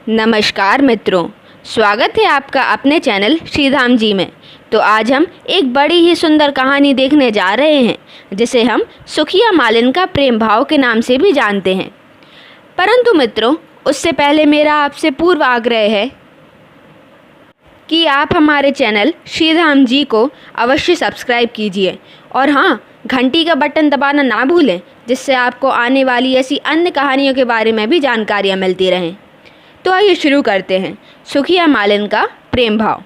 नमस्कार मित्रों, स्वागत है आपका अपने चैनल श्रीधाम जी में। तो आज हम एक बड़ी ही सुंदर कहानी देखने जा रहे हैं, जिसे हम सुखिया मालिन का प्रेम भाव के नाम से भी जानते हैं। परंतु मित्रों, उससे पहले मेरा आपसे पूर्व आग्रह है कि आप हमारे चैनल श्रीधाम जी को अवश्य सब्सक्राइब कीजिए और हाँ, घंटी का बटन दबाना ना भूलें, जिससे आपको आने वाली ऐसी अन्य कहानियों के बारे में भी जानकारियाँ मिलती रहें। तो आइए शुरू करते हैं। सुखिया मालिन का प्रेम भाव।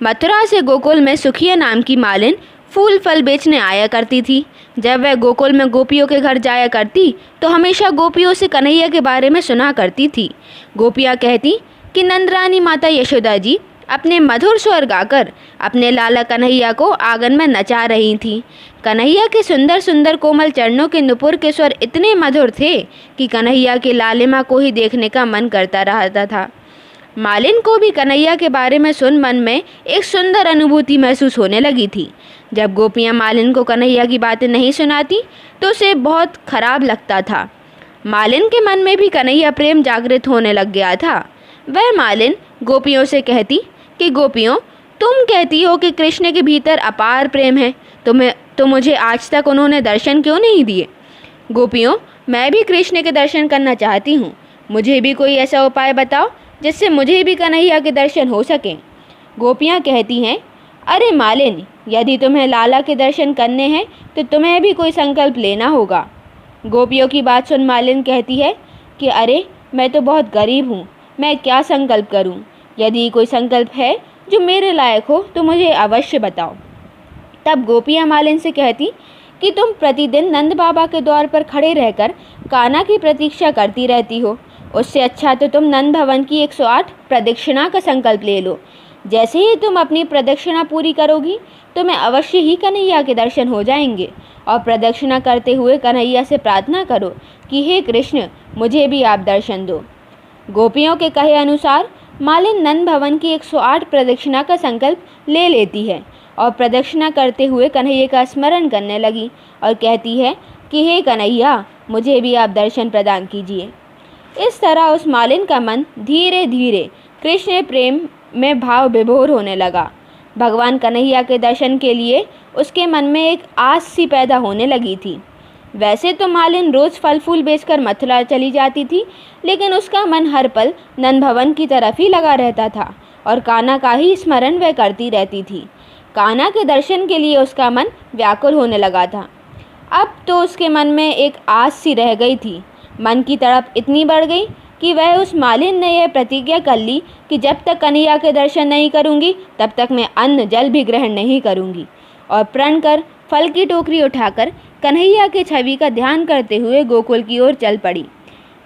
मथुरा से गोकुल में सुखिया नाम की मालिन फूल फल बेचने आया करती थी। जब वह गोकुल में गोपियों के घर जाया करती तो हमेशा गोपियों से कन्हैया के बारे में सुना करती थी। गोपियाँ कहती कि नंदरानी माता यशोदा जी अपने मधुर स्वर गाकर अपने लाला कन्हैया को आंगन में नचा रही थीं। कन्हैया के सुंदर सुंदर कोमल चरणों के नुपुर के स्वर इतने मधुर थे कि कन्हैया की लालिमा को ही देखने का मन करता रहता था। मालिन को भी कन्हैया के बारे में सुन मन में एक सुंदर अनुभूति महसूस होने लगी थी। जब गोपियाँ मालिन को कन्हैया की बातें नहीं सुनाती तो उसे बहुत खराब लगता था। मालिन के मन में भी कन्हैया प्रेम जागृत होने लग गया था। वह मालिन गोपियों से कहती कि गोपियों, तुम कहती हो कि कृष्ण के भीतर अपार प्रेम है, तो मुझे आज तक उन्होंने दर्शन क्यों नहीं दिए? गोपियों, मैं भी कृष्ण के दर्शन करना चाहती हूँ। मुझे भी कोई ऐसा उपाय बताओ जिससे मुझे भी कन्हैया के दर्शन हो सकें। गोपियाँ कहती हैं, अरे मालिन, यदि तुम्हें लाला के दर्शन करने हैं तो तुम्हें भी कोई संकल्प लेना होगा। गोपियों की बात सुन मालिन कहती है कि अरे, मैं तो बहुत गरीब हूँ, मैं क्या संकल्प करूँ? यदि कोई संकल्प है जो मेरे लायक हो तो मुझे अवश्य बताओ। तब गोपियाँ मालिन से कहती कि तुम प्रतिदिन नंद बाबा के द्वार पर खड़े रहकर कान्हा की प्रतीक्षा करती रहती हो। उससे अच्छा तो तुम नंद भवन की 108 प्रदक्षिणा का संकल्प ले लो। जैसे ही तुम अपनी प्रदक्षिणा पूरी करोगी तुम्हें अवश्य ही कन्हैया के दर्शन हो जाएंगे। और प्रदक्षिणा करते हुए कन्हैया से प्रार्थना करो कि हे कृष्ण, मुझे भी आप दर्शन दो। गोपियों के कहे अनुसार मालिन नंद भवन की 108 प्रदक्षिणा का संकल्प ले लेती है और प्रदक्षिणा करते हुए कन्हैया का स्मरण करने लगी और कहती है कि हे कन्हैया, मुझे भी आप दर्शन प्रदान कीजिए। इस तरह उस मालिन का मन धीरे धीरे कृष्ण प्रेम में भाव विभोर होने लगा। भगवान कन्हैया के दर्शन के लिए उसके मन में एक आस सी पैदा होने लगी थी। वैसे तो मालिन रोज़ फल फूल बेचकर मथुरा चली जाती थी, लेकिन उसका मन हर पल नंद भवन की तरफ ही लगा रहता था और कान्हा का ही स्मरण वह करती रहती थी। कान्हा के दर्शन के लिए उसका मन व्याकुल होने लगा था। अब तो उसके मन में एक आस सी रह गई थी। मन की तड़प इतनी बढ़ गई कि वह उस मालिन ने यह प्रतिज्ञा कर ली कि जब तक कन्हैया के दर्शन नहीं करूँगी तब तक मैं अन्न जल भी ग्रहण नहीं करूँगी। और प्रण कर फल की टोकरी उठाकर कन्हैया के छवि का ध्यान करते हुए गोकुल की ओर चल पड़ी।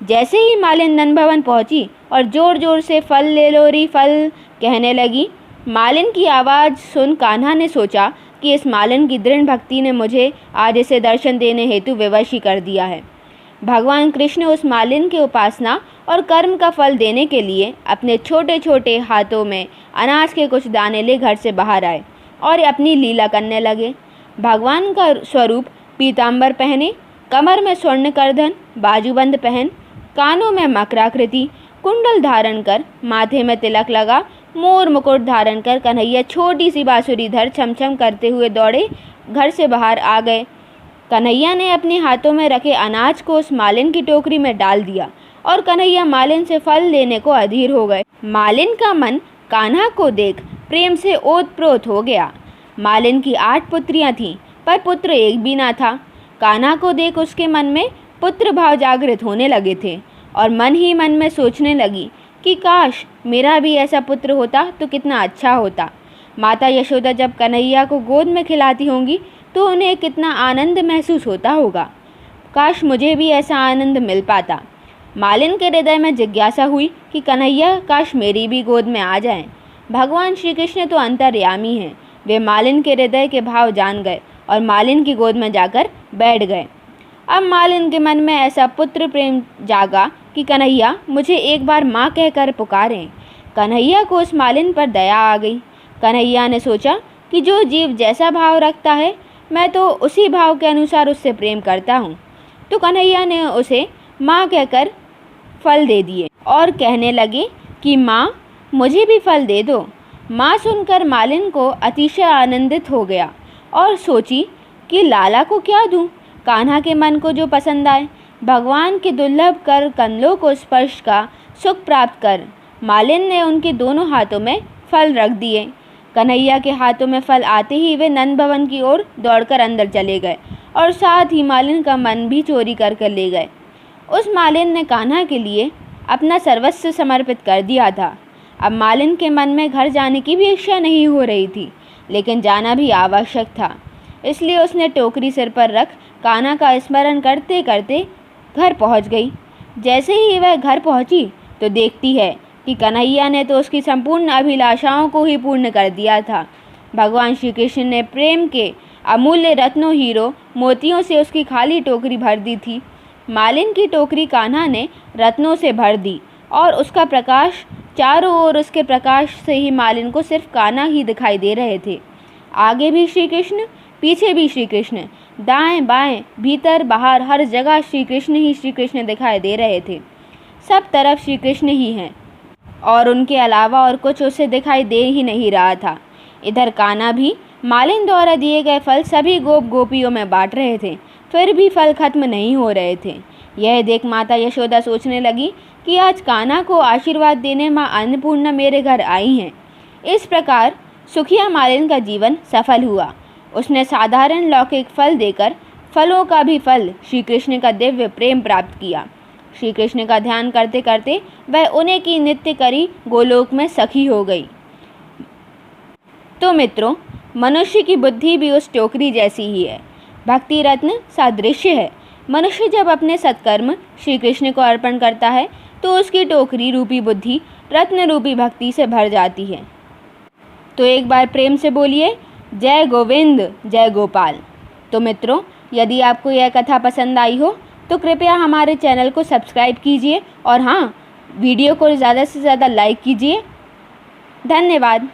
जैसे ही मालिन नंद भवन पहुंची और जोर जोर से फल ले लो री फल कहने लगी, मालिन की आवाज़ सुन कान्हा ने सोचा कि इस मालिन की दृढ़ भक्ति ने मुझे आज इसे दर्शन देने हेतु विवश ही कर दिया है। भगवान कृष्ण उस मालिन के उपासना और कर्म का फल देने के लिए अपने छोटे छोटे हाथों में अनाज के कुछ दाने ले घर से बाहर आए और अपनी लीला करने लगे। भगवान का स्वरूप पीताम्बर पहने, कमर में स्वर्ण करधन, बाजूबंद पहन, कानों में मकराकृति कुंडल धारण कर, माथे में तिलक लगा, मोर मुकुट धारण कर कन्हैया छोटी सी बांसुरी धर छमछम करते हुए दौड़े घर से बाहर आ गए। कन्हैया ने अपने हाथों में रखे अनाज को उस मालिन की टोकरी में डाल दिया और कन्हैया मालिन से फल लेने को अधीर हो गए। मालिन का मन कान्हा को देख प्रेम से ओतप्रोत हो गया। मालिन की 8 पुत्रियां थीं, पर पुत्र एक भी ना था। कान्हा को देख उसके मन में पुत्र भाव जागृत होने लगे थे और मन ही मन में सोचने लगी कि काश मेरा भी ऐसा पुत्र होता तो कितना अच्छा होता। माता यशोदा जब कन्हैया को गोद में खिलाती होंगी तो उन्हें कितना आनंद महसूस होता होगा। काश मुझे भी ऐसा आनंद मिल पाता। मालिन के हृदय में जिज्ञासा हुई कि कन्हैया काश मेरी भी गोद में आ जाएं। भगवान श्री कृष्ण तो अंतर्यामी हैं। वे मालिन के हृदय के भाव जान गए और मालिन की गोद में जाकर बैठ गए। अब मालिन के मन में ऐसा पुत्र प्रेम जागा कि कन्हैया मुझे एक बार माँ कहकर पुकारें। कन्हैया को उस मालिन पर दया आ गई। कन्हैया ने सोचा कि जो जीव जैसा भाव रखता है मैं तो उसी भाव के अनुसार उससे प्रेम करता हूँ। तो कन्हैया ने उसे माँ कहकर फल दे दिए और कहने लगे कि माँ, मुझे भी फल दे दो। माँ सुनकर मालिन को अतिशय आनंदित हो गया और सोची कि लाला को क्या दूँ, कान्हा के मन को जो पसंद आए। भगवान के दुर्लभ कर कमलों को स्पर्श का सुख प्राप्त कर मालिन ने उनके दोनों हाथों में फल रख दिए। कन्हैया के हाथों में फल आते ही वे नंद भवन की ओर दौड़कर अंदर चले गए और साथ ही मालिन का मन भी चोरी कर ले गए। उस मालिन ने कान्हा के लिए अपना सर्वस्व समर्पित कर दिया था। अब मालिन के मन में घर जाने की भी इच्छा नहीं हो रही थी, लेकिन जाना भी आवश्यक था। इसलिए उसने टोकरी सिर पर रख कान्हा का स्मरण करते करते घर पहुंच गई। जैसे ही वह घर पहुंची तो देखती है कि कन्हैया ने तो उसकी संपूर्ण अभिलाषाओं को ही पूर्ण कर दिया था। भगवान श्री कृष्ण ने प्रेम के अमूल्य रत्नों, हीरो, मोतियों से उसकी खाली टोकरी भर दी थी। मालिन की टोकरी कान्हा ने रत्नों से भर दी और उसका प्रकाश चारों ओर, उसके प्रकाश से ही मालिन को सिर्फ कान्हा ही दिखाई दे रहे थे। आगे भी श्री कृष्ण, पीछे भी श्री कृष्ण, दाएं बाएं, भीतर बाहर, हर जगह श्री कृष्ण ही श्री कृष्ण दिखाई दे रहे थे। सब तरफ श्री कृष्ण ही हैं और उनके अलावा और कुछ उसे दिखाई दे ही नहीं रहा था। इधर कान्हा भी मालिन द्वारा दिए गए फल सभी गोप गोपियों में बांट रहे थे, फिर भी फल खत्म नहीं हो रहे थे। यह देख माता यशोदा सोचने लगी कि आज कान्हा को आशीर्वाद देने माँ अन्नपूर्णा मेरे घर आई हैं। इस प्रकार सुखिया मालिन का जीवन सफल हुआ। उसने साधारण लौकिक फल देकर फलों का भी फल श्री कृष्ण का दिव्य प्रेम प्राप्त किया। श्री कृष्ण का ध्यान करते करते वह उन्हीं की नित्य करी गोलोक में सखी हो गई। तो मित्रों, मनुष्य की बुद्धि भी उस टोकरी जैसी ही है, भक्ति रत्न सादृश्य है। मनुष्य जब अपने सत्कर्म श्री कृष्ण को अर्पण करता है तो उसकी टोकरी रूपी बुद्धि रत्न रूपी भक्ति से भर जाती है। तो एक बार प्रेम से बोलिए, जय गोविंद जय गोपाल। तो मित्रों, यदि आपको यह कथा पसंद आई हो तो कृपया हमारे चैनल को सब्सक्राइब कीजिए और हाँ, वीडियो को ज़्यादा से ज़्यादा लाइक कीजिए। धन्यवाद।